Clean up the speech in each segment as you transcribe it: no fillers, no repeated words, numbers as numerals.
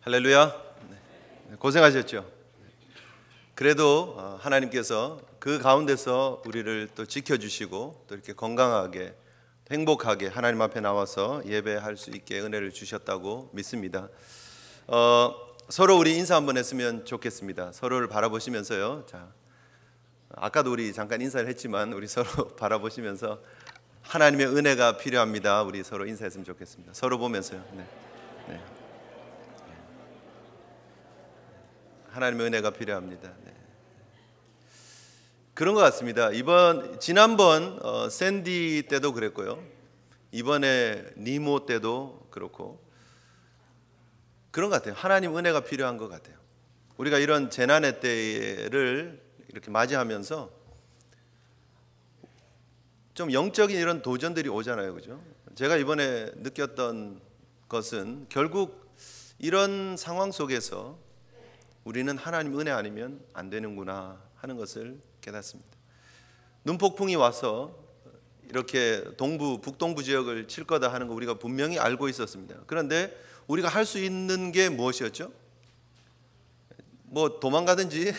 할렐루야. 고생하셨죠. 그래도 하나님께서 그 가운데서 우리를 또 지켜주시고 또 이렇게 건강하게 행복하게 하나님 앞에 나와서 예배할 수 있게 은혜를 주셨다고 믿습니다. 서로 우리 인사 한번 했으면 좋겠습니다. 서로를 바라보시면서요. 자, 아까도 우리 잠깐 인사를 했지만 우리 서로 바라보시면서 하나님의 은혜가 필요합니다. 우리 서로 인사했으면 좋겠습니다. 서로 보면서요. 네. 하나님의 은혜가 필요합니다. 네. 그런 것 같습니다. 지난번 샌디 때도 그랬고요. 이번에 니모 때도 그렇고 그런 것 같아요. 하나님 은혜가 필요한 것 같아요. 우리가 이런 재난의 때를 이렇게 맞이하면서 좀 영적인 이런 도전들이 오잖아요, 그죠? 제가 이번에 느꼈던 것은 결국 이런 상황 속에서 우리는 하나님 은혜 아니면 안 되는구나 하는 것을 깨닫습니다. 눈폭풍이 와서 이렇게 북동부 지역을 칠 거다 하는 거 우리가 분명히 알고 있었습니다. 그런데 우리가 할 수 있는 게 무엇이었죠? 뭐 도망가든지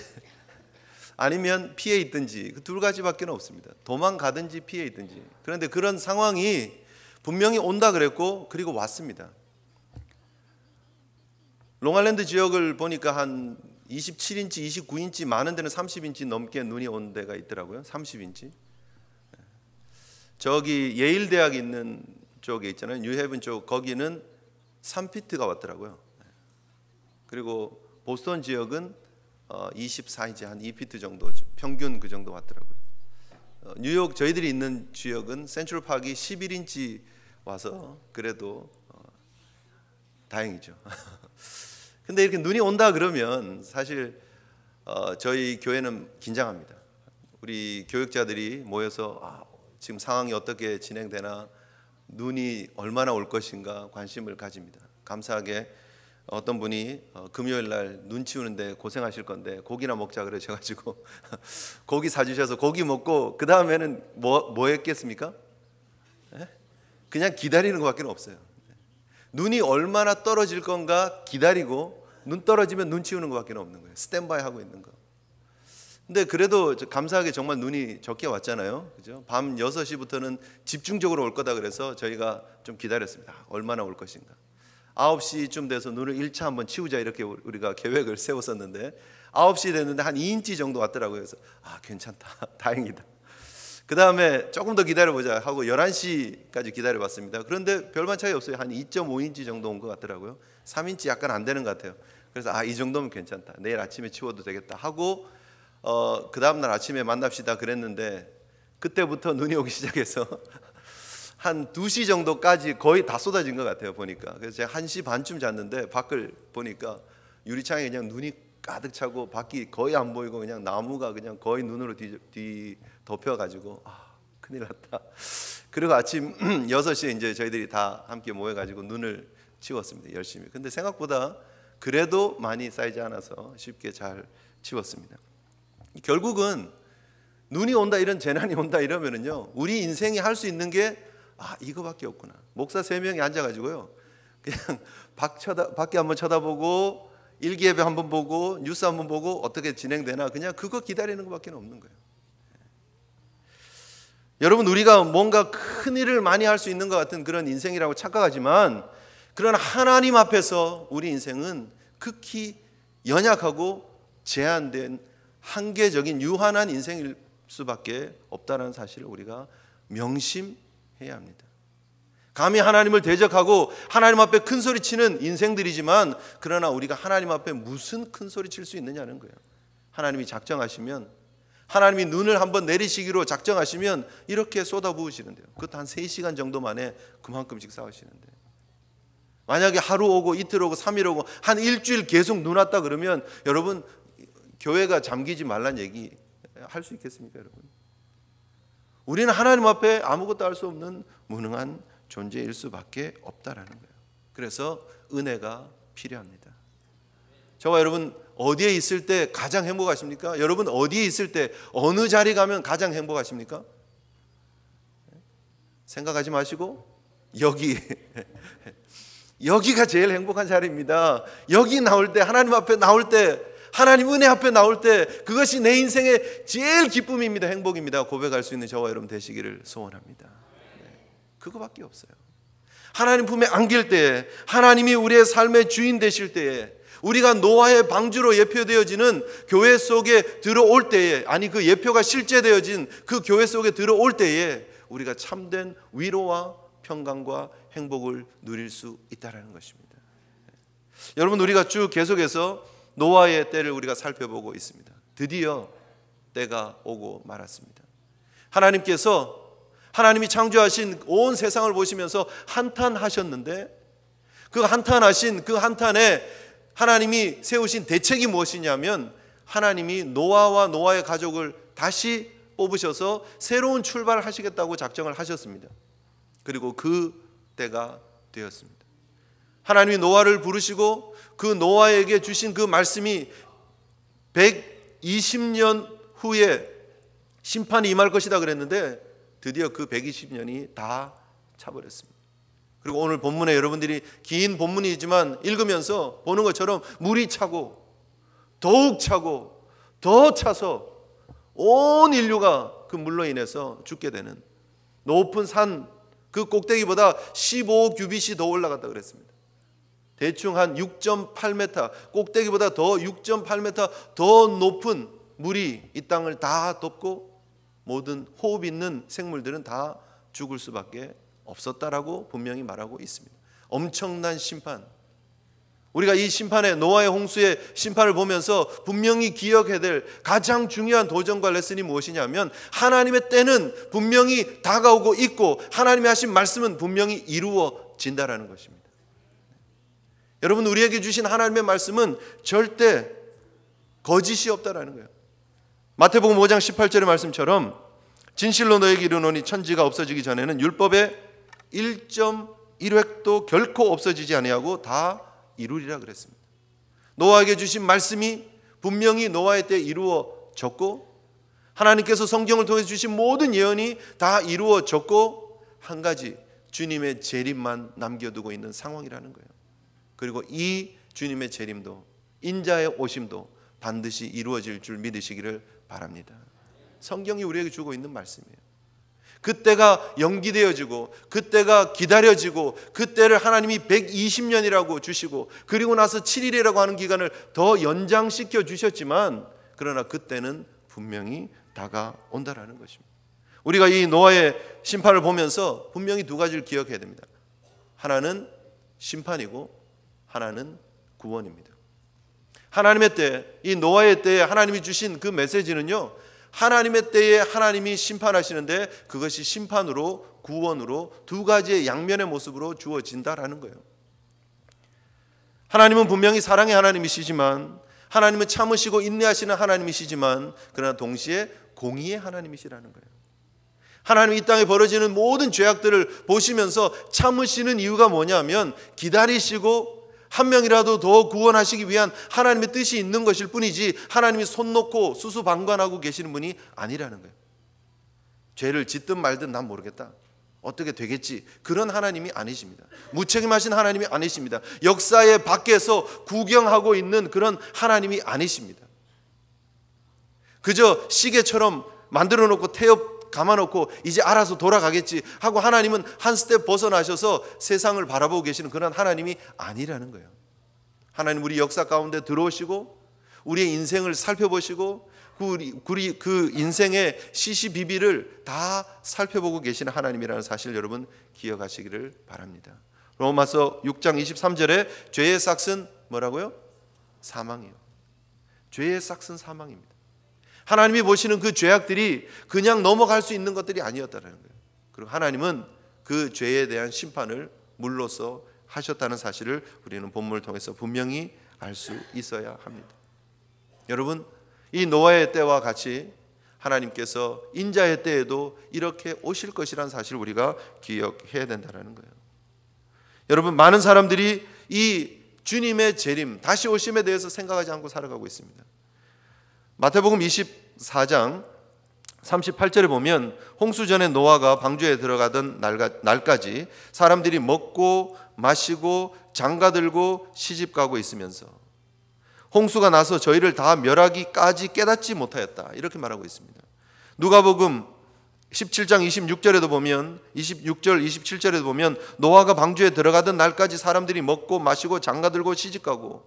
아니면 피해 있든지 그 두 가지밖에 없습니다. 도망가든지 피해 있든지. 그런데 그런 상황이 분명히 온다 그랬고 그리고 왔습니다. 롱아일랜드 지역을 보니까 한 27인치, 29인치, 많은 데는 30인치 넘게 눈이 온 데가 있더라고요. 30인치. 저기 예일 대학 있는 쪽에 있잖아요. 뉴헤븐 쪽 거기는 3피트가 왔더라고요. 그리고 보스턴 지역은 24인치 한 2피트 정도죠. 평균 그 정도 왔더라고요. 뉴욕 저희들이 있는 지역은 센트럴 파크이 11인치 와서 그래도 다행이죠. 근데 이렇게 눈이 온다 그러면 사실 저희 교회는 긴장합니다. 우리 교육자들이 모여서 지금 상황이 어떻게 진행되나, 눈이 얼마나 올 것인가 관심을 가집니다. 감사하게 어떤 분이 금요일 날 눈 치우는데 고생하실 건데 고기나 먹자 그러셔가지고 고기 사주셔서 고기 먹고 그 다음에는 뭐 했겠습니까? 그냥 기다리는 것밖에 없어요. 눈이 얼마나 떨어질 건가 기다리고 눈 떨어지면 눈 치우는 것밖에 없는 거예요. 스탠바이 하고 있는 거. 근데 그래도 감사하게 정말 눈이 적게 왔잖아요. 그죠? 밤 6시부터는 집중적으로 올 거다 그래서 저희가 좀 기다렸습니다. 얼마나 올 것인가. 9시쯤 돼서 눈을 1차 한번 치우자 이렇게 우리가 계획을 세웠었는데 9시 됐는데 한 2인치 정도 왔더라고요. 그래서 괜찮다. 다행이다. 그 다음에 조금 더 기다려보자 하고 11시까지 기다려봤습니다. 그런데 별반 차이 없어요. 한 2.5인치 정도 온 것 같더라고요. 3인치 약간 안 되는 것 같아요. 그래서 이 정도면 괜찮다. 내일 아침에 치워도 되겠다 하고 그 다음날 아침에 만납시다 그랬는데 그때부터 눈이 오기 시작해서 한 2시 정도까지 거의 다 쏟아진 것 같아요. 보니까. 그래서 제가 1시 반쯤 잤는데 밖을 보니까 유리창에 그냥 눈이 가득 차고 밖이 거의 안 보이고 그냥 나무가 그냥 거의 눈으로 덮여가지고 큰일 났다. 그리고 아침 6시에 이제 저희들이 다 함께 모여가지고 눈을 치웠습니다. 열심히. 근데 생각보다 그래도 많이 쌓이지 않아서 쉽게 잘 치웠습니다. 결국은 눈이 온다, 이런 재난이 온다 이러면은요, 우리 인생이 할 수 있는 게 이거밖에 없구나. 목사 3명이 앉아가지고요, 그냥 밖에 한번 쳐다보고 일기예배 한번 보고 뉴스 한번 보고 어떻게 진행되나 그냥 그거 기다리는 것밖에 없는 거예요. 여러분, 우리가 뭔가 큰 일을 많이 할 수 있는 것 같은 그런 인생이라고 착각하지만, 그러나 하나님 앞에서 우리 인생은 극히 연약하고 제한된 한계적인 유한한 인생일 수밖에 없다는 사실을 우리가 명심해야 합니다. 감히 하나님을 대적하고 하나님 앞에 큰 소리 치는 인생들이지만, 그러나 우리가 하나님 앞에 무슨 큰 소리 칠 수 있느냐는 거예요. 하나님이 작정하시면, 하나님이 눈을 한번 내리시기로 작정하시면 이렇게 쏟아부으시는데요. 그것도 한 3시간 정도 만에 그만큼씩 쌓으시는데, 만약에 하루 오고 이틀 오고 3일 오고 한 일주일 계속 눈 왔다 그러면 여러분, 교회가 잠기지 말란 얘기 할 수 있겠습니까, 여러분? 우리는 하나님 앞에 아무것도 할 수 없는 무능한 존재일 수밖에 없다라는 거예요. 그래서 은혜가 필요합니다. 저와 여러분 어디에 있을 때 가장 행복하십니까? 여러분 어디에 있을 때 어느 자리 가면 가장 행복하십니까? 생각하지 마시고 여기 여기가 제일 행복한 자리입니다. 여기 나올 때, 하나님 앞에 나올 때, 하나님 은혜 앞에 나올 때, 그것이 내 인생의 제일 기쁨입니다. 행복입니다. 고백할 수 있는 저와 여러분 되시기를 소원합니다. 그거밖에 없어요. 하나님 품에 안길 때에, 하나님이 우리의 삶의 주인 되실 때에, 우리가 노아의 방주로 예표되어지는 교회 속에 들어올 때에, 아니 그 예표가 실제되어진 그 교회 속에 들어올 때에 우리가 참된 위로와 평강과 행복을 누릴 수 있다는 것입니다. 여러분, 우리가 쭉 계속해서 노아의 때를 우리가 살펴보고 있습니다. 드디어 때가 오고 말았습니다. 하나님이 창조하신 온 세상을 보시면서 한탄하셨는데, 그 한탄하신 그 한탄에 하나님이 세우신 대책이 무엇이냐면, 하나님이 노아와 노아의 가족을 다시 뽑으셔서 새로운 출발을 하시겠다고 작정을 하셨습니다. 그리고 그 때가 되었습니다. 하나님이 노아를 부르시고 그 노아에게 주신 그 말씀이 120년 후에 심판이 임할 것이다 그랬는데, 드디어 그 120년이 다 차버렸습니다. 그리고 오늘 본문에 여러분들이 긴 본문이지만 읽으면서 보는 것처럼 물이 차고 더욱 차고 더 차서 온 인류가 그 물로 인해서 죽게 되는, 높은 산 그 꼭대기보다 15규빗이 더 올라갔다 그랬습니다. 대충 한 6.8m, 꼭대기보다 더 6.8m 더 높은 물이 이 땅을 다 덮고 모든 호흡 있는 생물들은 다 죽을 수밖에 없었다라고 분명히 말하고 있습니다. 엄청난 심판. 우리가 이 심판의, 노아의 홍수의 심판을 보면서 분명히 기억해야 될 가장 중요한 도전과 레슨이 무엇이냐면, 하나님의 때는 분명히 다가오고 있고 하나님이 하신 말씀은 분명히 이루어진다라는 것입니다. 여러분, 우리에게 주신 하나님의 말씀은 절대 거짓이 없다라는 거예요. 마태복음 5장 18절의 말씀처럼 진실로 너에게 이르노니 천지가 없어지기 전에는 율법의 1.1획도 결코 없어지지 아니하고 다 이루리라 그랬습니다. 노아에게 주신 말씀이 분명히 노아의 때에 이루어졌고, 하나님께서 성경을 통해 주신 모든 예언이 다 이루어졌고, 한 가지 주님의 재림만 남겨두고 있는 상황이라는 거예요. 그리고 이 주님의 재림도, 인자의 오심도 반드시 이루어질 줄 믿으시기를 바랍니다. 성경이 우리에게 주고 있는 말씀이에요. 그때가 연기되어지고 그때가 기다려지고, 그때를 하나님이 120년이라고 주시고 그리고 나서 7일이라고 하는 기간을 더 연장시켜 주셨지만, 그러나 그때는 분명히 다가온다라는 것입니다. 우리가 이 노아의 심판을 보면서 분명히 두 가지를 기억해야 됩니다. 하나는 심판이고 하나는 구원입니다. 하나님의 때, 이 노아의 때에 하나님이 주신 그 메시지는요, 하나님의 때에 하나님이 심판하시는데 그것이 심판으로 구원으로 두 가지의 양면의 모습으로 주어진다라는 거예요. 하나님은 분명히 사랑의 하나님이시지만, 하나님은 참으시고 인내하시는 하나님이시지만, 그러나 동시에 공의의 하나님이시라는 거예요. 하나님 이 땅에 벌어지는 모든 죄악들을 보시면서 참으시는 이유가 뭐냐면, 기다리시고 한 명이라도 더 구원하시기 위한 하나님의 뜻이 있는 것일 뿐이지, 하나님이 손 놓고 수수방관하고 계시는 분이 아니라는 거예요. 죄를 짓든 말든 난 모르겠다, 어떻게 되겠지, 그런 하나님이 아니십니다. 무책임하신 하나님이 아니십니다. 역사의 밖에서 구경하고 있는 그런 하나님이 아니십니다. 그저 시계처럼 만들어 놓고 태엽 감아놓고 이제 알아서 돌아가겠지 하고 하나님은 한 스텝 벗어나셔서 세상을 바라보고 계시는 그런 하나님이 아니라는 거예요. 하나님 우리 역사 가운데 들어오시고 우리의 인생을 살펴보시고 그 인생의 시시비비를 다 살펴보고 계시는 하나님이라는 사실 여러분 기억하시기를 바랍니다. 로마서 6장 23절에 죄의 삭은 뭐라고요? 사망이에요. 죄의 삭은 사망입니다. 하나님이 보시는 그 죄악들이 그냥 넘어갈 수 있는 것들이 아니었다는 거예요. 그리고 하나님은 그 죄에 대한 심판을 물로써 하셨다는 사실을 우리는 본문을 통해서 분명히 알 수 있어야 합니다. 여러분, 이 노아의 때와 같이 하나님께서 인자의 때에도 이렇게 오실 것이라는 사실을 우리가 기억해야 된다는 거예요. 여러분, 많은 사람들이 이 주님의 재림, 다시 오심에 대해서 생각하지 않고 살아가고 있습니다. 마태복음 24장 38절에 보면 홍수 전에 노아가 방주에 들어가던 날까지 사람들이 먹고 마시고 장가들고 시집가고 있으면서 홍수가 나서 저희를 다 멸하기까지 깨닫지 못하였다, 이렇게 말하고 있습니다. 누가복음 17장 26절에도 보면, 26절 27절에도 보면 노아가 방주에 들어가던 날까지 사람들이 먹고 마시고 장가들고 시집가고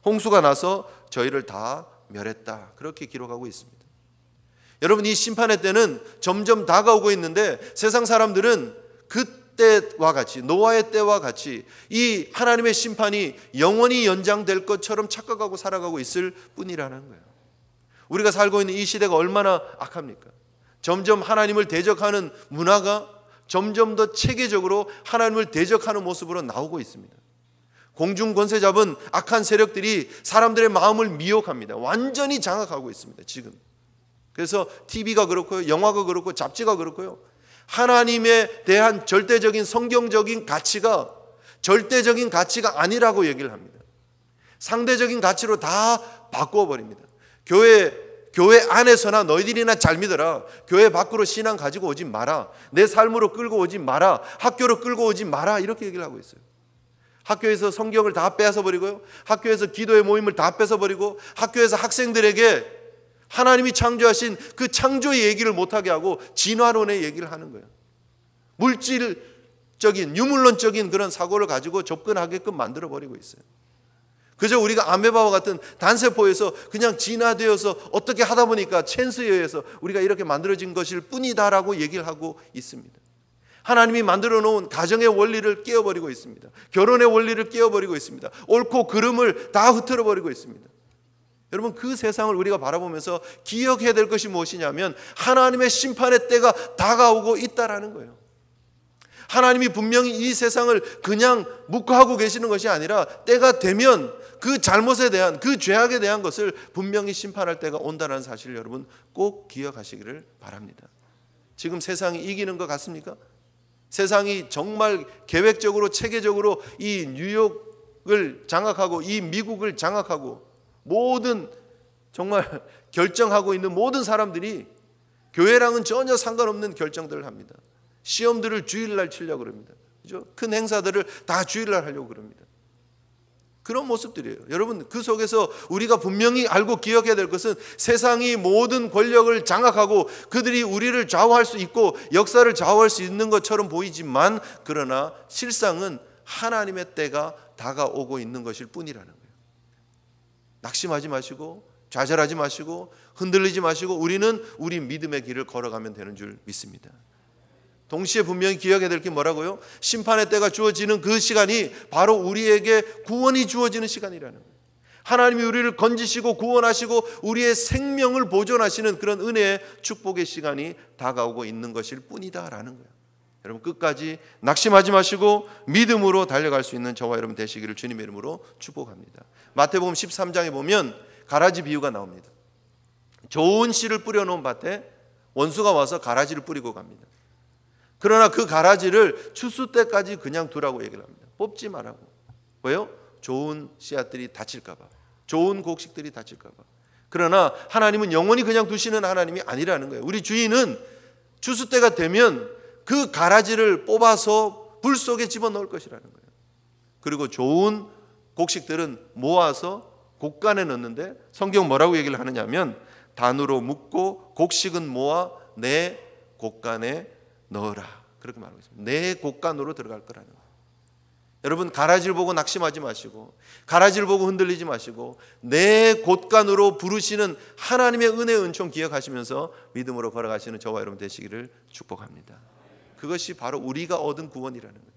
홍수가 나서 저희를 다 멸했다, 그렇게 기록하고 있습니다. 여러분, 이 심판의 때는 점점 다가오고 있는데 세상 사람들은 그때와 같이, 노아의 때와 같이 이 하나님의 심판이 영원히 연장될 것처럼 착각하고 살아가고 있을 뿐이라는 거예요. 우리가 살고 있는 이 시대가 얼마나 악합니까? 점점 하나님을 대적하는 문화가 점점 더 체계적으로 하나님을 대적하는 모습으로 나오고 있습니다. 공중 권세 잡은 악한 세력들이 사람들의 마음을 미혹합니다. 완전히 장악하고 있습니다, 지금. 그래서 TV가 그렇고요, 영화가 그렇고 잡지가 그렇고요, 하나님에 대한 절대적인 성경적인 가치가 절대적인 가치가 아니라고 얘기를 합니다. 상대적인 가치로 다 바꾸어 버립니다. 교회 안에서나 너희들이나 잘 믿어라, 교회 밖으로 신앙 가지고 오지 마라, 내 삶으로 끌고 오지 마라, 학교로 끌고 오지 마라, 이렇게 얘기를 하고 있어요. 학교에서 성경을 다 빼앗아 버리고요, 학교에서 기도의 모임을 다 뺏어 버리고, 학교에서 학생들에게 하나님이 창조하신 그 창조의 얘기를 못하게 하고 진화론의 얘기를 하는 거예요. 물질적인, 유물론적인 그런 사고를 가지고 접근하게끔 만들어 버리고 있어요. 그저 우리가 아메바와 같은 단세포에서 그냥 진화되어서 어떻게 하다 보니까 찬스에 의해서 우리가 이렇게 만들어진 것일 뿐이다라고 얘기를 하고 있습니다. 하나님이 만들어 놓은 가정의 원리를 깨어버리고 있습니다. 결혼의 원리를 깨어버리고 있습니다. 옳고 그름을 다 흐트러버리고 있습니다. 여러분, 그 세상을 우리가 바라보면서 기억해야 될 것이 무엇이냐면 하나님의 심판의 때가 다가오고 있다라는 거예요. 하나님이 분명히 이 세상을 그냥 묵과하고 계시는 것이 아니라 때가 되면 그 잘못에 대한, 그 죄악에 대한 것을 분명히 심판할 때가 온다는 사실을 여러분 꼭 기억하시기를 바랍니다. 지금 세상이 이기는 것 같습니까? 세상이 정말 계획적으로 체계적으로 이 뉴욕을 장악하고 이 미국을 장악하고 모든 정말 결정하고 있는 모든 사람들이 교회랑은 전혀 상관없는 결정들을 합니다. 시험들을 주일날 치려고 그럽니다. 그죠? 큰 행사들을 다 주일날 하려고 그럽니다. 그런 모습들이에요. 여러분, 그 속에서 우리가 분명히 알고 기억해야 될 것은 세상이 모든 권력을 장악하고 그들이 우리를 좌우할 수 있고 역사를 좌우할 수 있는 것처럼 보이지만, 그러나 실상은 하나님의 때가 다가오고 있는 것일 뿐이라는 거예요. 낙심하지 마시고 좌절하지 마시고 흔들리지 마시고 우리는 우리 믿음의 길을 걸어가면 되는 줄 믿습니다. 동시에 분명히 기억해야 될 게 뭐라고요? 심판의 때가 주어지는 그 시간이 바로 우리에게 구원이 주어지는 시간이라는 거예요. 하나님이 우리를 건지시고 구원하시고 우리의 생명을 보존하시는 그런 은혜의 축복의 시간이 다가오고 있는 것일 뿐이다라는 거예요. 여러분, 끝까지 낙심하지 마시고 믿음으로 달려갈 수 있는 저와 여러분 되시기를 주님의 이름으로 축복합니다. 마태복음 13장에 보면 가라지 비유가 나옵니다. 좋은 씨를 뿌려놓은 밭에 원수가 와서 가라지를 뿌리고 갑니다. 그러나 그 가라지를 추수 때까지 그냥 두라고 얘기를 합니다. 뽑지 말라고. 왜요? 좋은 씨앗들이 다칠까 봐, 좋은 곡식들이 다칠까 봐. 그러나 하나님은 영원히 그냥 두시는 하나님이 아니라는 거예요. 우리 주인은 추수 때가 되면 그 가라지를 뽑아서 불 속에 집어넣을 것이라는 거예요. 그리고 좋은 곡식들은 모아서 곡간에 넣는데 성경 뭐라고 얘기를 하느냐면 단으로 묶고 곡식은 모아 내 곡간에 넣어라, 그렇게 말하고 있습니다. 내 곡간으로 들어갈 거라는 거예요. 여러분, 가라지를 보고 낙심하지 마시고 가라지를 보고 흔들리지 마시고 내 곡간으로 부르시는 하나님의 은혜의 은총 기억하시면서 믿음으로 걸어가시는 저와 여러분 되시기를 축복합니다. 그것이 바로 우리가 얻은 구원이라는 거예요.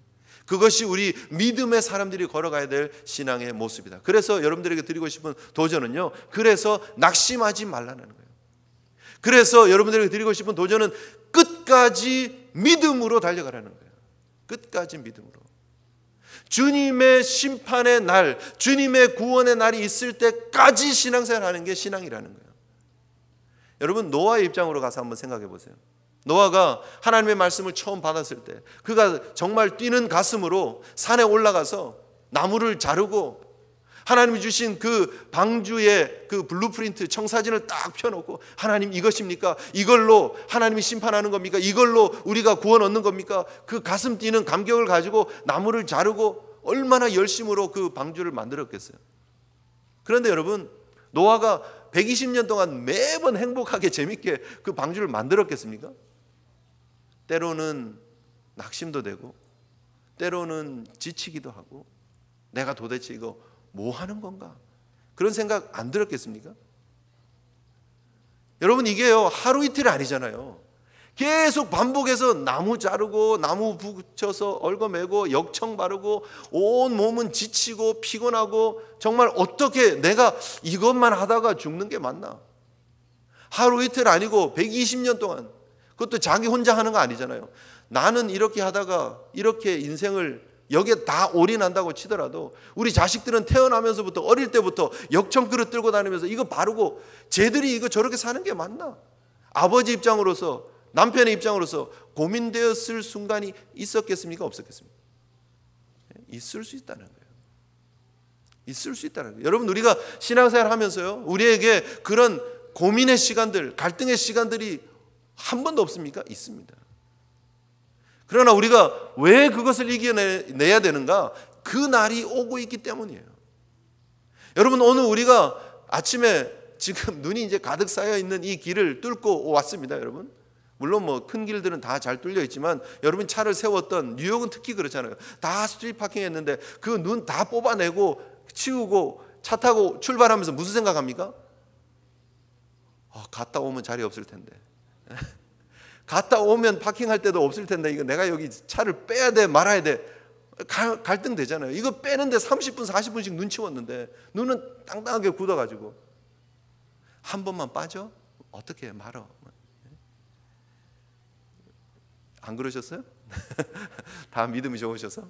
그것이 우리 믿음의 사람들이 걸어가야 될 신앙의 모습이다. 그래서 여러분들에게 드리고 싶은 도전은요, 그래서 낙심하지 말라는 거예요. 그래서 여러분들에게 드리고 싶은 도전은 끝까지 믿음으로 달려가라는 거예요. 끝까지 믿음으로. 주님의 심판의 날, 주님의 구원의 날이 있을 때까지 신앙생활하는 게 신앙이라는 거예요. 여러분, 노아의 입장으로 가서 한번 생각해 보세요. 노아가 하나님의 말씀을 처음 받았을 때 그가 정말 뛰는 가슴으로 산에 올라가서 나무를 자르고 하나님이 주신 그 방주의 그 블루프린트 청사진을 딱 펴놓고, 하나님 이것입니까? 이걸로 하나님이 심판하는 겁니까? 이걸로 우리가 구원 얻는 겁니까? 그 가슴 뛰는 감격을 가지고 나무를 자르고 얼마나 열심으로 그 방주를 만들었겠어요. 그런데 여러분, 노아가 120년 동안 매번 행복하게 재밌게 그 방주를 만들었겠습니까? 때로는 낙심도 되고 때로는 지치기도 하고 내가 도대체 이거 뭐 하는 건가? 그런 생각 안 들었겠습니까? 여러분, 이게요 하루 이틀이 아니잖아요. 계속 반복해서 나무 자르고 나무 붙여서 얽어매고 역청 바르고 온 몸은 지치고 피곤하고 정말 어떻게 내가 이것만 하다가 죽는 게 맞나? 하루 이틀 아니고 120년 동안, 그것도 자기 혼자 하는 거 아니잖아요. 나는 이렇게 하다가 이렇게 인생을 여기에 다 올인한다고 치더라도 우리 자식들은 태어나면서부터 어릴 때부터 역청 그릇 들고 다니면서 이거 바르고 쟤들이 이거 저렇게 사는 게 맞나? 아버지 입장으로서, 남편의 입장으로서 고민되었을 순간이 있었겠습니까? 없었겠습니까? 있을 수 있다는 거예요. 있을 수 있다는 거예요. 여러분, 우리가 신앙생활 하면서요, 우리에게 그런 고민의 시간들, 갈등의 시간들이 한 번도 없습니까? 있습니다. 그러나 우리가 왜 그것을 이겨내야 되는가? 그 날이 오고 있기 때문이에요. 여러분, 오늘 우리가 아침에 지금 눈이 이제 가득 쌓여 있는 이 길을 뚫고 왔습니다. 여러분, 물론 뭐 큰 길들은 다 잘 뚫려 있지만 여러분 차를 세웠던 뉴욕은 특히 그렇잖아요. 다 스트리트 파킹 했는데 그 눈 다 뽑아내고 치우고 차 타고 출발하면서 무슨 생각합니까? 갔다 오면 자리 없을 텐데, 갔다 오면 파킹할 때도 없을 텐데, 이거 내가 여기 차를 빼야 돼 말아야 돼, 갈등 되잖아요. 이거 빼는데 30분 40분씩 눈 치웠는데 눈은 땅땅하게 굳어가지고 한 번만 빠져? 어떻게 말어? 안 그러셨어요? 다 믿음이 좋으셔서?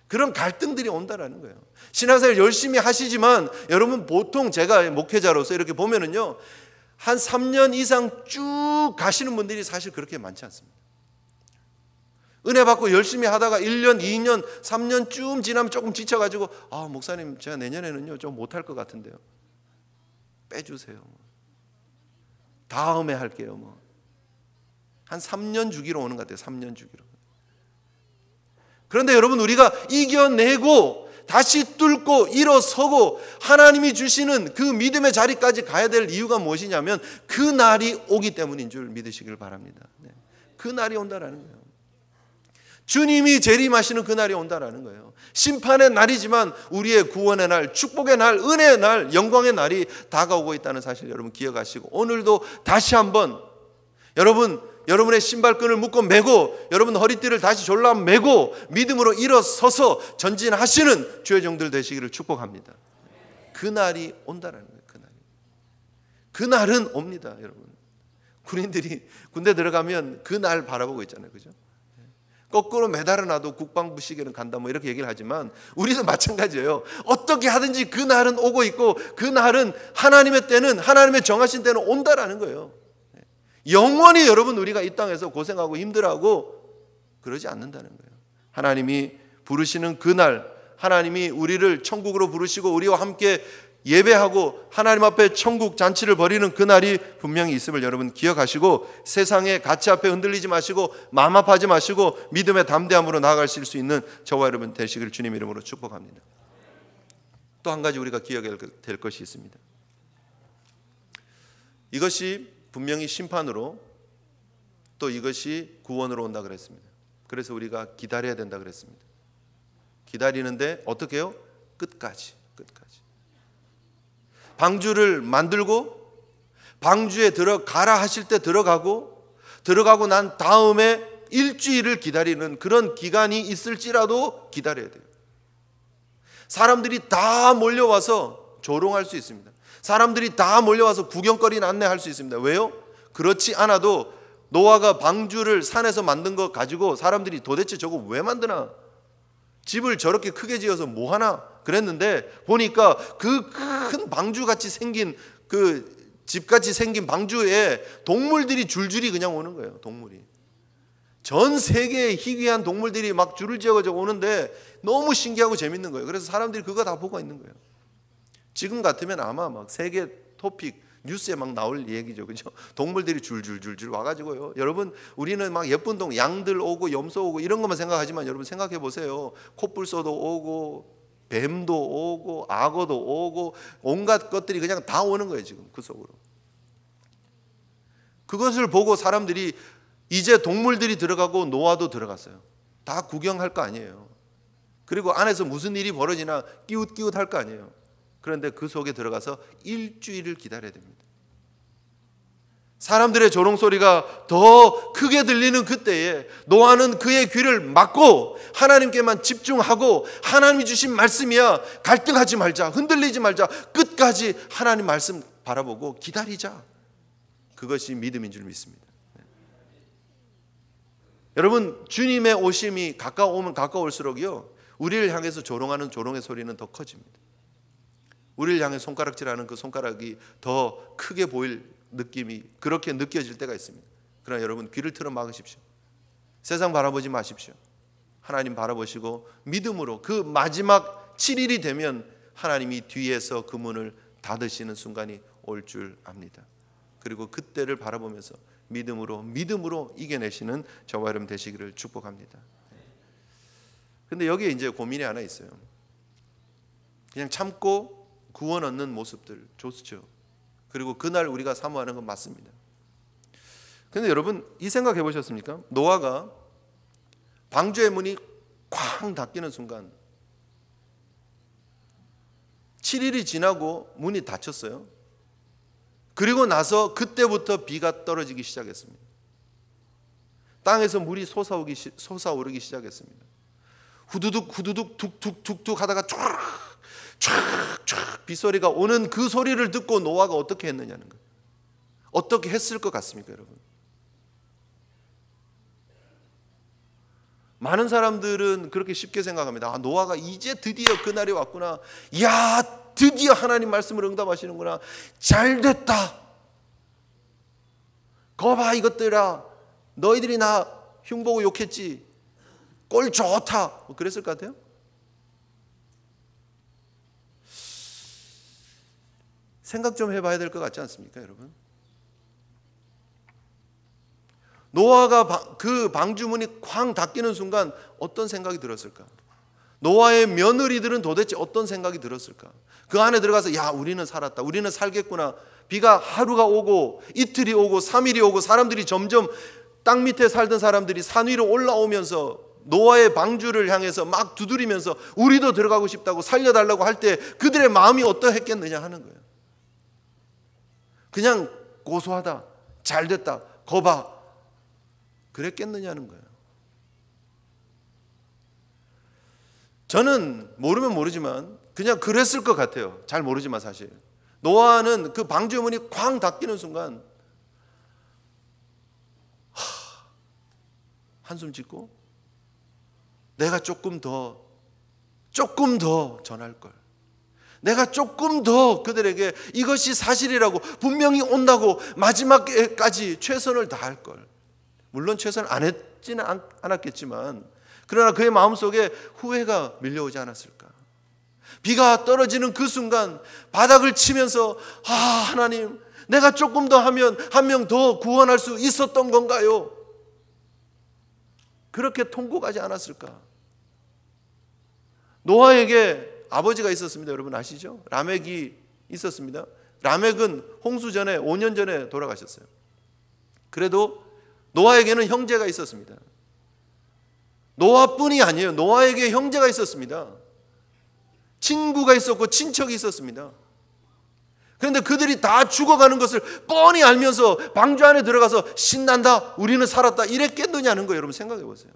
그런 갈등들이 온다라는 거예요. 신앙생활 열심히 하시지만 여러분, 보통 제가 목회자로서 이렇게 보면은요, 한 3년 이상 쭉 가시는 분들이 사실 그렇게 많지 않습니다. 은혜 받고 열심히 하다가 1년, 2년, 3년쯤 지나면 조금 지쳐가지고 목사님 제가 내년에는요 좀 못할 것 같은데요, 빼주세요, 다음에 할게요. 한 3년 주기로 오는 것 같아요. 3년 주기로. 그런데 여러분, 우리가 이겨내고 다시 뚫고 일어서고 하나님이 주시는 그 믿음의 자리까지 가야 될 이유가 무엇이냐면 그 날이 오기 때문인 줄 믿으시길 바랍니다. 그 날이 온다라는 거예요. 주님이 재림하시는 그 날이 온다라는 거예요. 심판의 날이지만 우리의 구원의 날, 축복의 날, 은혜의 날, 영광의 날이 다가오고 있다는 사실 여러분 기억하시고, 오늘도 다시 한번 여러분의 신발끈을 묶어 매고 여러분 허리띠를 다시 졸라 매고 믿음으로 일어서서 전진하시는 주의 종들 되시기를 축복합니다. 그 날이 온다라는 거예요. 그 날은 옵니다. 여러분, 군인들이 군대 들어가면 그 날 바라보고 있잖아요. 그죠? 거꾸로 매달아놔도 국방부 시계는 간다 뭐 이렇게 얘기를 하지만 우리도 마찬가지예요. 어떻게 하든지 그 날은 오고 있고 그 날은 하나님의 때는, 하나님의 정하신 때는 온다라는 거예요. 영원히 여러분 우리가 이 땅에서 고생하고 힘들어하고 그러지 않는다는 거예요. 하나님이 부르시는 그날, 하나님이 우리를 천국으로 부르시고 우리와 함께 예배하고 하나님 앞에 천국 잔치를 벌이는 그날이 분명히 있음을 여러분 기억하시고, 세상의 가치 앞에 흔들리지 마시고 마음 아파하지 마시고 믿음의 담대함으로 나아가실 수 있는 저와 여러분 되시기를 주님 이름으로 축복합니다. 또 한 가지 우리가 기억해야 될 것이 있습니다. 이것이 분명히 심판으로, 또 이것이 구원으로 온다 그랬습니다. 그래서 우리가 기다려야 된다 그랬습니다. 기다리는데 어떻게 해요? 끝까지. 방주를 만들고 방주에 들어가라 하실 때 들어가고 난 다음에 일주일을 기다리는 그런 기간이 있을지라도 기다려야 돼요. 사람들이 다 몰려와서 조롱할 수 있습니다. 사람들이 다 몰려와서 구경거리 안내할 수 있습니다. 왜요? 그렇지 않아도 노아가 방주를 산에서 만든 거 가지고 사람들이 도대체 저거 왜 만드나? 집을 저렇게 크게 지어서 뭐 하나? 그랬는데 보니까 그 큰 방주같이 생긴 그 집같이 생긴 방주에 동물들이 줄줄이 그냥 오는 거예요. 동물이. 전 세계의 희귀한 동물들이 막 줄을 지어서 오는데 너무 신기하고 재밌는 거예요. 그래서 사람들이 그거 다 보고 있는 거예요. 지금 같으면 아마 막 세계 토픽 뉴스에 막 나올 얘기죠, 그죠? 동물들이 줄줄줄줄 와가지고요. 여러분, 우리는 막 예쁜 양들 오고 염소 오고 이런 것만 생각하지만 여러분 생각해 보세요. 코뿔소도 오고 뱀도 오고 악어도 오고 온갖 것들이 그냥 다 오는 거예요, 지금 그 속으로. 그것을 보고 사람들이 이제 동물들이 들어가고 노아도 들어갔어요. 다 구경할 거 아니에요. 그리고 안에서 무슨 일이 벌어지나 끼웃끼웃 할 거 아니에요. 그런데 그 속에 들어가서 일주일을 기다려야 됩니다. 사람들의 조롱소리가 더 크게 들리는 그때에 노아는 그의 귀를 막고 하나님께만 집중하고 하나님이 주신 말씀이야, 갈등하지 말자, 흔들리지 말자, 끝까지 하나님 말씀 바라보고 기다리자. 그것이 믿음인 줄 믿습니다. 여러분, 주님의 오심이 가까우면 가까울수록요, 우리를 향해서 조롱하는 조롱의 소리는 더 커집니다. 우리를 향해 손가락질하는 그 손가락이 더 크게 보일 느낌이 그렇게 느껴질 때가 있습니다. 그러나 여러분, 귀를 틀어 막으십시오. 세상 바라보지 마십시오. 하나님 바라보시고 믿음으로 그 마지막 7일이 되면 하나님이 뒤에서 그 문을 닫으시는 순간이 올 줄 압니다. 그리고 그때를 바라보면서 믿음으로 이겨내시는 저와 여러분 되시기를 축복합니다. 근데 여기에 이제 고민이 하나 있어요. 그냥 참고 구원 얻는 모습들 좋죠. 그리고 그날 우리가 사모하는 건 맞습니다. 근데 여러분, 이 생각해 보셨습니까? 노아가 방주의 문이 쾅 닫히는 순간 7일이 지나고 문이 닫혔어요. 그리고 나서 그때부터 비가 떨어지기 시작했습니다. 땅에서 물이 솟아오르기 시작했습니다. 후두둑 툭툭툭툭 하다가 촤악 빗소리가 오는 그 소리를 듣고 노아가 어떻게 했느냐는 거예요. 어떻게 했을 것 같습니까, 여러분? 많은 사람들은 그렇게 쉽게 생각합니다. 아, 노아가 이제 드디어 그날이 왔구나. 야, 드디어 하나님 말씀을 응답하시는구나. 잘 됐다. 거봐 이것들아, 너희들이 나 흉보고 욕했지. 꼴 좋다. 뭐 그랬을 것 같아요. 생각 좀 해봐야 될 것 같지 않습니까, 여러분? 노아가 그 방주문이 쾅 닫히는 순간 어떤 생각이 들었을까? 노아의 며느리들은 도대체 어떤 생각이 들었을까? 그 안에 들어가서 야, 우리는 살았다, 우리는 살겠구나. 비가 하루가 오고 이틀이 오고 3일이 오고 사람들이 점점 땅 밑에 살던 사람들이 산 위로 올라오면서 노아의 방주를 향해서 막 두드리면서 우리도 들어가고 싶다고 살려달라고 할 때 그들의 마음이 어떠했겠느냐 하는 거예요. 그냥 고소하다, 잘됐다, 거봐, 그랬겠느냐는 거예요. 저는 모르면 모르지만 그냥 그랬을 것 같아요. 잘 모르지만 사실 노아는 그 방주의 문이 쾅 닫히는 순간 한숨 짓고 내가 조금 더 전할 걸, 내가 조금 더 그들에게 이것이 사실이라고 분명히 온다고 마지막까지 최선을 다할 걸. 물론 최선을 안 했지는 않았겠지만 그러나 그의 마음속에 후회가 밀려오지 않았을까. 비가 떨어지는 그 순간 바닥을 치면서 아, 하나님, 내가 조금 더 하면 한 명 더 구원할 수 있었던 건가요? 그렇게 통곡하지 않았을까. 노아에게 아버지가 있었습니다. 여러분 아시죠? 라멕이 있었습니다. 라멕은 홍수 전에 5년 전에 돌아가셨어요. 그래도 노아에게는 형제가 있었습니다. 노아뿐이 아니에요. 노아에게 형제가 있었습니다. 친구가 있었고 친척이 있었습니다. 그런데 그들이 다 죽어가는 것을 뻔히 알면서 방주 안에 들어가서 신난다, 우리는 살았다 이랬겠느냐는 거예요. 여러분 생각해 보세요.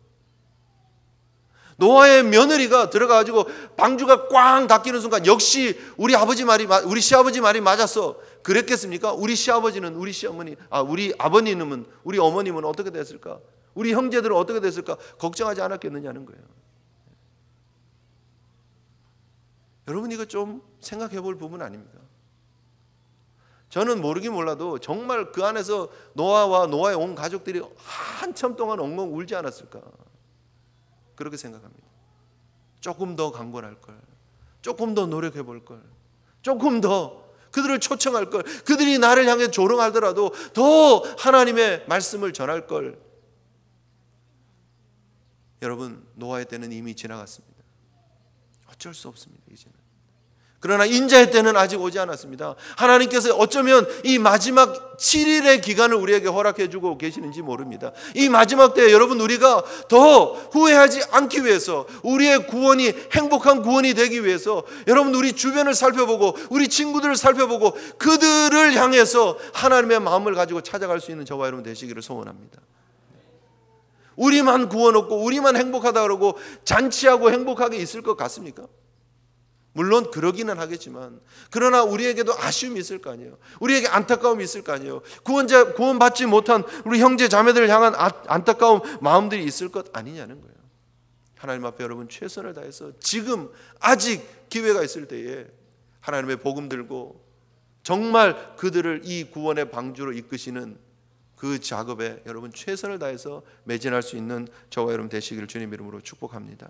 노아의 며느리가 들어가가지고 방주가 꽝 닫히는 순간 역시 우리 시아버지 말이 맞았어. 그랬겠습니까? 우리 시아버지는, 우리 시어머니, 우리 아버님은, 우리 어머님은 어떻게 됐을까? 우리 형제들은 어떻게 됐을까? 걱정하지 않았겠느냐는 거예요. 여러분 이거 좀 생각해 볼 부분 아닙니까? 저는 모르긴 몰라도 정말 그 안에서 노아와 노아의 온 가족들이 한참 동안 엉엉 울지 않았을까? 그렇게 생각합니다. 조금 더 강권할 걸, 조금 더 노력해 볼 걸, 조금 더 그들을 초청할 걸, 그들이 나를 향해 조롱하더라도 더 하나님의 말씀을 전할 걸. 여러분, 노아의 때는 이미 지나갔습니다. 어쩔 수 없습니다, 이제는. 그러나 인자의 때는 아직 오지 않았습니다. 하나님께서 어쩌면 이 마지막 7일의 기간을 우리에게 허락해 주고 계시는지 모릅니다. 이 마지막 때에 여러분, 우리가 더 후회하지 않기 위해서, 우리의 구원이 행복한 구원이 되기 위해서 여러분, 우리 주변을 살펴보고 우리 친구들을 살펴보고 그들을 향해서 하나님의 마음을 가지고 찾아갈 수 있는 저와 여러분 되시기를 소원합니다. 우리만 구원 얻고 우리만 행복하다 그러고 잔치하고 행복하게 있을 것 같습니까? 물론 그러기는 하겠지만, 그러나 우리에게도 아쉬움이 있을 거 아니에요. 우리에게 안타까움이 있을 거 아니에요. 구원받지 못한 우리 형제 자매들을 향한 안타까운 마음들이 있을 것 아니냐는 거예요. 하나님 앞에 여러분 최선을 다해서 지금 아직 기회가 있을 때에 하나님의 복음 들고 정말 그들을 이 구원의 방주로 이끄시는 그 작업에 여러분 최선을 다해서 매진할 수 있는 저와 여러분 되시기를 주님 이름으로 축복합니다.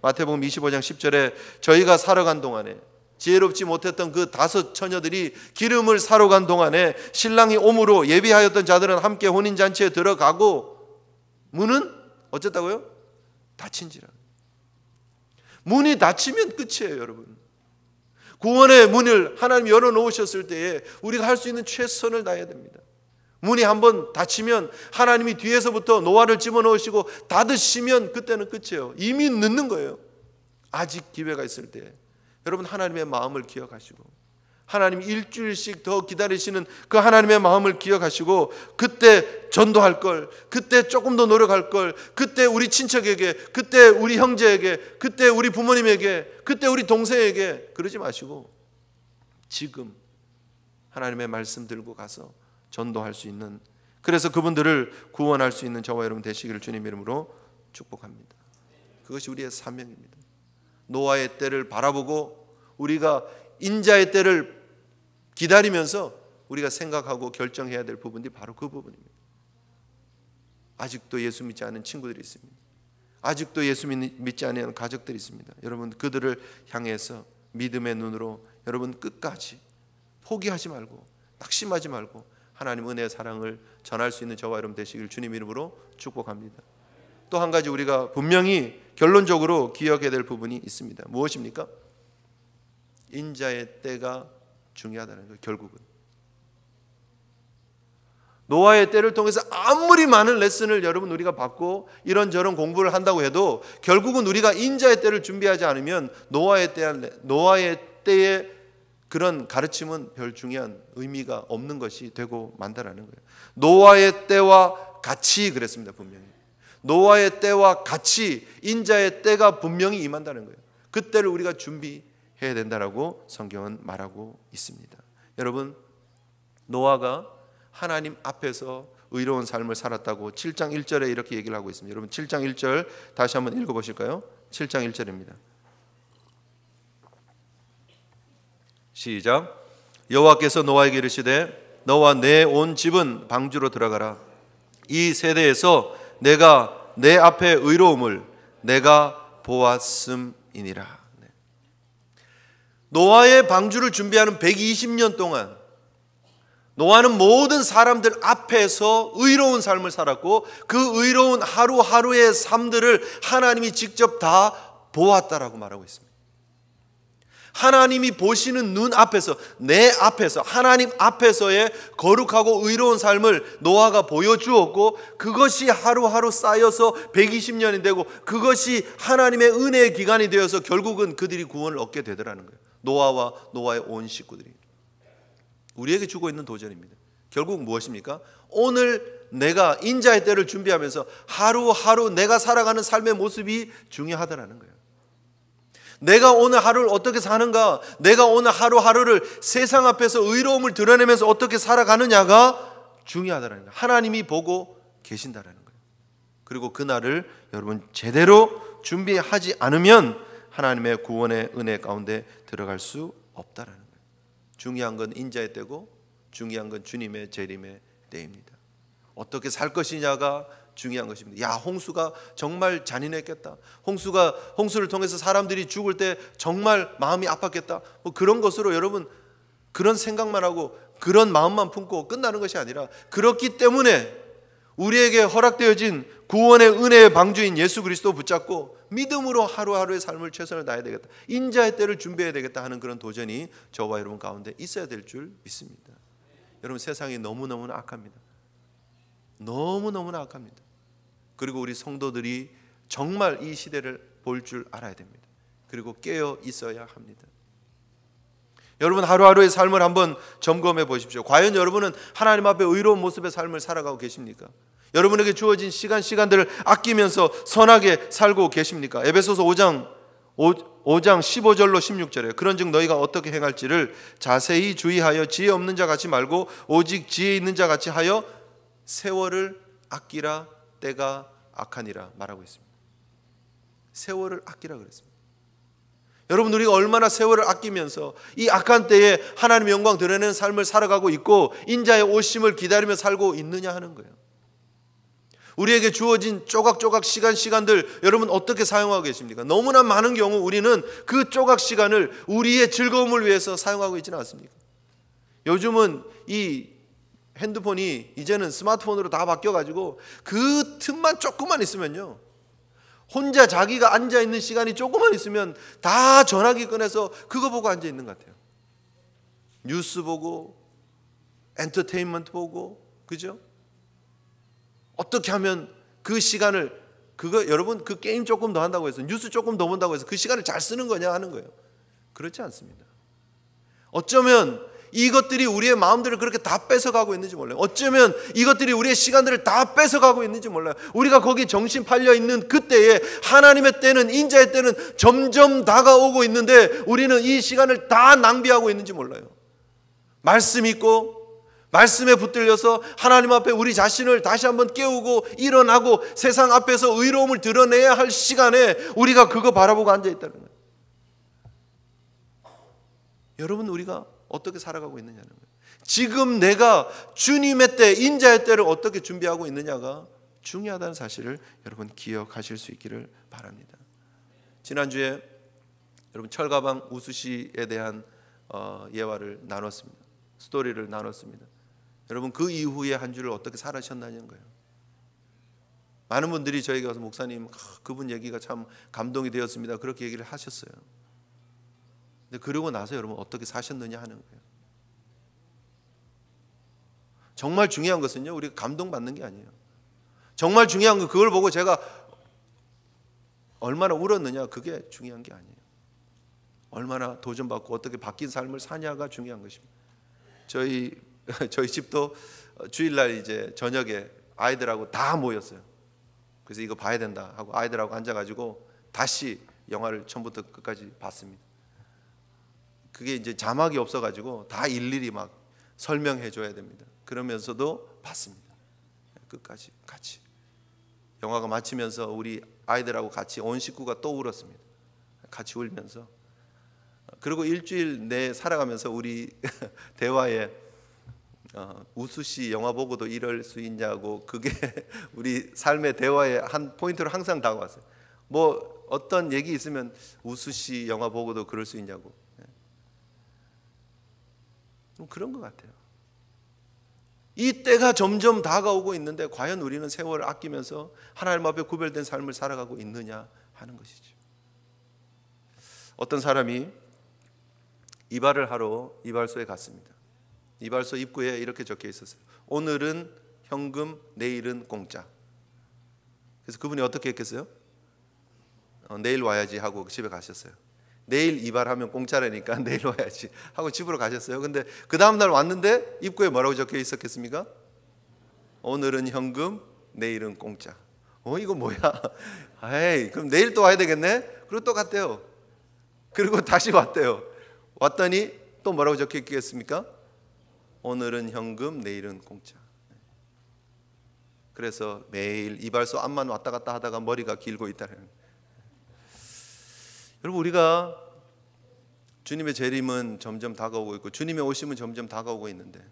마태복음 25장 10절에 저희가 사러 간 동안에, 지혜롭지 못했던 그 5 처녀들이 기름을 사러 간 동안에 신랑이 오므로 예비하였던 자들은 함께 혼인잔치에 들어가고 문은 어쨌다고요? 닫힌지라. 문이 닫히면 끝이에요, 여러분. 구원의 문을 하나님 열어놓으셨을 때에 우리가 할 수 있는 최선을 다해야 됩니다. 문이 한번 닫히면 하나님이 뒤에서부터 노아를 집어넣으시고 닫으시면 그때는 끝이에요. 이미 늦는 거예요. 아직 기회가 있을 때 여러분 하나님의 마음을 기억하시고, 하나님 일주일씩 더 기다리시는 그 하나님의 마음을 기억하시고, 그때 전도할 걸, 그때 조금 더 노력할 걸, 그때 우리 친척에게, 그때 우리 형제에게, 그때 우리 부모님에게, 그때 우리 동생에게 그러지 마시고 지금 하나님의 말씀 들고 가서 전도할 수 있는, 그래서 그분들을 구원할 수 있는 저와 여러분 되시기를 주님 이름으로 축복합니다. 그것이 우리의 사명입니다. 노아의 때를 바라보고 우리가 인자의 때를 기다리면서 우리가 생각하고 결정해야 될 부분이 바로 그 부분입니다. 아직도 예수 믿지 않은 친구들이 있습니다. 아직도 예수 믿지 않는 가족들이 있습니다. 여러분 그들을 향해서 믿음의 눈으로 여러분 끝까지 포기하지 말고 낙심하지 말고 하나님 은혜의 사랑을 전할 수 있는 저와 여러분 되시길 주님 이름으로 축복합니다. 또 한 가지 우리가 분명히 결론적으로 기억해야 될 부분이 있습니다. 무엇입니까? 인자의 때가 중요하다는 거예요. 결국은 노아의 때를 통해서 아무리 많은 레슨을 여러분 우리가 받고 이런저런 공부를 한다고 해도 결국은 우리가 인자의 때를 준비하지 않으면 노아의 때의 그런 가르침은 별 중요한 의미가 없는 것이 되고 만다라는 거예요. 노아의 때와 같이 그랬습니다. 분명히 노아의 때와 같이 인자의 때가 분명히 임한다는 거예요. 그때를 우리가 준비해야 된다라고 성경은 말하고 있습니다. 여러분 노아가 하나님 앞에서 의로운 삶을 살았다고 7장 1절에 이렇게 얘기를 하고 있습니다. 여러분 7장 1절 다시 한번 읽어보실까요? 7장 1절입니다. 시작. 여호와께서 노아에게 이르시되 너와 내 온 집은 방주로 들어가라. 이 세대에서 내가 내 앞에 의로움을 내가 보았음이니라. 노아의 방주를 준비하는 120년 동안 노아는 모든 사람들 앞에서 의로운 삶을 살았고 그 의로운 하루하루의 삶들을 하나님이 직접 다 보았다라고 말하고 있습니다. 하나님이 보시는 눈 앞에서, 내 앞에서, 하나님 앞에서의 거룩하고 의로운 삶을 노아가 보여주었고 그것이 하루하루 쌓여서 120년이 되고 그것이 하나님의 은혜의 기간이 되어서 결국은 그들이 구원을 얻게 되더라는 거예요. 노아와 노아의 온 식구들이. 우리에게 주고 있는 도전입니다. 결국 무엇입니까? 오늘 내가 인자의 때를 준비하면서 하루하루 내가 살아가는 삶의 모습이 중요하다는 거예요. 내가 오늘 하루를 어떻게 사는가, 내가 오늘 하루하루를 세상 앞에서 의로움을 드러내면서 어떻게 살아가느냐가 중요하다는 거예요. 하나님이 보고 계신다는 거예요. 그리고 그날을 여러분 제대로 준비하지 않으면 하나님의 구원의 은혜 가운데 들어갈 수 없다는 거예요. 중요한 건 인자의 때고 중요한 건 주님의 재림의 때입니다. 어떻게 살 것이냐가 중요한 것입니다. 야, 홍수가 정말 잔인했겠다. 홍수를 통해서 사람들이 죽을 때 정말 마음이 아팠겠다. 뭐 그런 것으로 여러분 그런 생각만 하고 그런 마음만 품고 끝나는 것이 아니라, 그렇기 때문에 우리에게 허락되어진 구원의 은혜의 방주인 예수 그리스도 붙잡고 믿음으로 하루하루의 삶을 최선을 다해야 되겠다, 인자의 때를 준비해야 되겠다 하는 그런 도전이 저와 여러분 가운데 있어야 될 줄 믿습니다. 여러분, 세상이 너무너무나 악합니다. 너무너무나 악합니다. 그리고 우리 성도들이 정말 이 시대를 볼 줄 알아야 됩니다. 그리고 깨어 있어야 합니다. 여러분, 하루하루의 삶을 한번 점검해 보십시오. 과연 여러분은 하나님 앞에 의로운 모습의 삶을 살아가고 계십니까? 여러분에게 주어진 시간들을 아끼면서 선하게 살고 계십니까? 에베소서 5장 15절로 16절에 그런즉 너희가 어떻게 행할지를 자세히 주의하여 지혜 없는 자 같이 말고 오직 지혜 있는 자 같이 하여 세월을 아끼라, 때가 악하니라 말하고 있습니다. 세월을 아끼라 그랬습니다. 여러분, 우리가 얼마나 세월을 아끼면서 이 악한 때에 하나님의 영광 드러내는 삶을 살아가고 있고 인자의 오심을 기다리며 살고 있느냐 하는 거예요. 우리에게 주어진 조각조각 시간들 여러분 어떻게 사용하고 계십니까? 너무나 많은 경우 우리는 그 조각 시간을 우리의 즐거움을 위해서 사용하고 있지는 않습니까? 요즘은 이 핸드폰이 이제는 스마트폰으로 다 바뀌어가지고 그 틈만 조금만 있으면요, 혼자 자기가 앉아있는 시간이 조금만 있으면 다 전화기 꺼내서 그거 보고 앉아있는 것 같아요. 뉴스 보고 엔터테인먼트 보고, 그죠? 어떻게 하면 그 시간을, 그거 여러분 그 게임 조금 더 한다고 해서 뉴스 조금 더 본다고 해서 그 시간을 잘 쓰는 거냐 하는 거예요. 그렇지 않습니다. 어쩌면 이것들이 우리의 마음들을 그렇게 다 뺏어가고 있는지 몰라요. 어쩌면 이것들이 우리의 시간들을 다 뺏어가고 있는지 몰라요. 우리가 거기 정신 팔려 있는 그때에 하나님의 때는, 인자의 때는 점점 다가오고 있는데 우리는 이 시간을 다 낭비하고 있는지 몰라요. 말씀 있고 말씀에 붙들려서 하나님 앞에 우리 자신을 다시 한번 깨우고 일어나고 세상 앞에서 의로움을 드러내야 할 시간에 우리가 그거 바라보고 앉아있다는 거예요. 여러분, 우리가 어떻게 살아가고 있느냐는 거예요. 지금 내가 주님의 때, 인자의 때를 어떻게 준비하고 있느냐가 중요하다는 사실을 여러분 기억하실 수 있기를 바랍니다. 지난주에 여러분 철가방 우수시에 대한 예화를 나눴습니다. 스토리를 나눴습니다. 여러분, 그 이후에 한 주를 어떻게 살아셨냐는 거예요. 많은 분들이 저에게 와서 목사님, 그분 얘기가 참 감동이 되었습니다, 그렇게 얘기를 하셨어요. 근데 그러고 나서 여러분 어떻게 사셨느냐 하는 거예요. 정말 중요한 것은요, 우리가 감동받는 게 아니에요. 정말 중요한 건 그걸 보고 제가 얼마나 울었느냐, 그게 중요한 게 아니에요. 얼마나 도전받고 어떻게 바뀐 삶을 사냐가 중요한 것입니다. 저희 집도 주일날 이제 저녁에 아이들하고 다 모였어요. 그래서 이거 봐야 된다 하고 아이들하고 앉아가지고 다시 영화를 처음부터 끝까지 봤습니다. 그게 이제 자막이 없어가지고 다 일일이 막 설명해 줘야 됩니다. 그러면서도 봤습니다. 끝까지 같이. 영화가 마치면서 우리 아이들하고 같이 온 식구가 또 울었습니다. 같이 울면서. 그리고 일주일 내 살아가면서 우리 대화에 우수씨 영화 보고도 이럴 수 있냐고, 그게 우리 삶의 대화의 한 포인트로 항상 다가왔어요. 뭐 어떤 얘기 있으면 우수씨 영화 보고도 그럴 수 있냐고. 그런 것 같아요. 이 때가 점점 다가오고 있는데 과연 우리는 세월을 아끼면서 하나님 앞에 구별된 삶을 살아가고 있느냐 하는 것이죠. 어떤 사람이 이발을 하러 이발소에 갔습니다. 이발소 입구에 이렇게 적혀 있었어요. 오늘은 현금, 내일은 공짜. 그래서 그분이 어떻게 했겠어요? 내일 와야지 하고 집에 가셨어요. 내일 이발하면 공짜라니까 내일 와야지 하고 집으로 가셨어요. 근데 그 다음날 왔는데 입구에 뭐라고 적혀 있었겠습니까? 오늘은 현금, 내일은 공짜. 이거 뭐야? 에이, 그럼 내일 또 와야 되겠네? 그리고 또 갔대요. 그리고 다시 왔대요. 왔더니 또 뭐라고 적혀 있겠습니까? 오늘은 현금, 내일은 공짜. 그래서 매일 이발소 앞만 왔다 갔다 하다가 머리가 길고 있다는. 여러분, 우리가 주님의 재림은 점점 다가오고 있고 주님의 오심은 점점 다가오고 있는데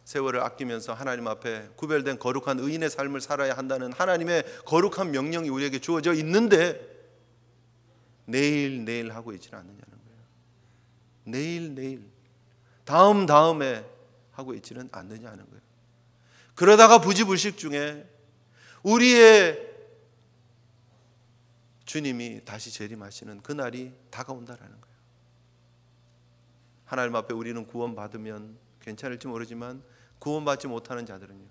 세월을 아끼면서 하나님 앞에 구별된 거룩한 의인의 삶을 살아야 한다는 하나님의 거룩한 명령이 우리에게 주어져 있는데 내일 하고 있지는 않느냐는 거예요. 내일 다음에 하고 있지는 않느냐 하는 거예요. 그러다가 부지불식 중에 우리의 주님이 다시 재림하시는 그날이 다가온다라는 거예요. 하나님 앞에 우리는 구원받으면 괜찮을지 모르지만 구원받지 못하는 자들은요,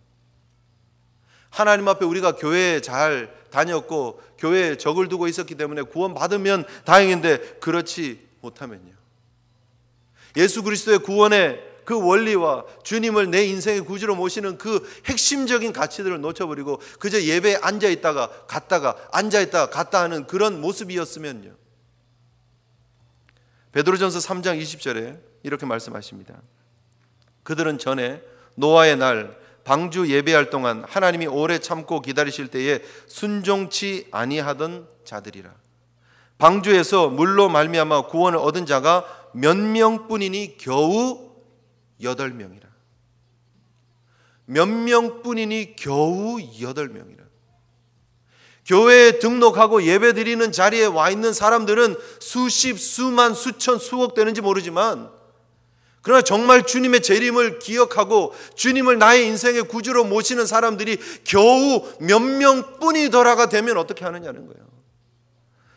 하나님 앞에 우리가 교회에 잘 다녔고 교회에 적을 두고 있었기 때문에 구원받으면 다행인데 그렇지 못하면요, 예수 그리스도의 구원의 그 원리와 주님을 내 인생의 구주로 모시는 그 핵심적인 가치들을 놓쳐버리고 그저 예배에 앉아있다가 갔다가 앉아있다가 갔다 하는 그런 모습이었으면요, 베드로전서 3장 20절에 이렇게 말씀하십니다. 그들은 전에 노아의 날 방주 예배할 동안 하나님이 오래 참고 기다리실 때에 순종치 아니하던 자들이라. 방주에서 물로 말미암아 구원을 얻은 자가 몇 명뿐이니 겨우 8명이라. 몇 명뿐이니 겨우 8명이라. 교회에 등록하고 예배드리는 자리에 와 있는 사람들은 수십, 수만, 수천, 수억 되는지 모르지만, 그러나 정말 주님의 재림을 기억하고 주님을 나의 인생의 구주로 모시는 사람들이 겨우 몇 명뿐이더라가 되면 어떻게 하느냐는 거예요.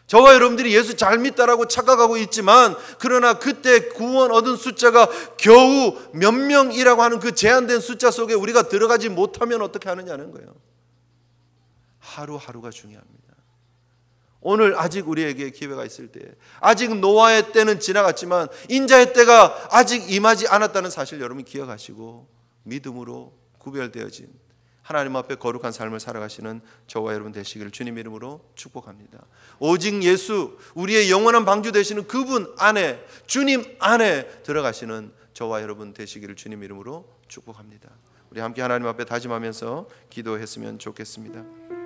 저와 여러분들이 예수 잘 믿다라고 착각하고 있지만, 그러나 그때 구원 얻은 숫자가 겨우 몇 명이라고 하는 그 제한된 숫자 속에 우리가 들어가지 못하면 어떻게 하느냐는 거예요. 하루하루가 중요합니다. 오늘 아직 우리에게 기회가 있을 때, 아직 노아의 때는 지나갔지만 인자의 때가 아직 임하지 않았다는 사실 여러분 기억하시고 믿음으로 구별되어진 하나님 앞에 거룩한 삶을 살아가시는 저와 여러분 되시기를 주님 이름으로 축복합니다. 오직 예수, 우리의 영원한 방주 되시는 그분 안에, 주님 안에 들어가시는 저와 여러분 되시기를 주님 이름으로 축복합니다. 우리 함께 하나님 앞에 다짐하면서 기도했으면 좋겠습니다.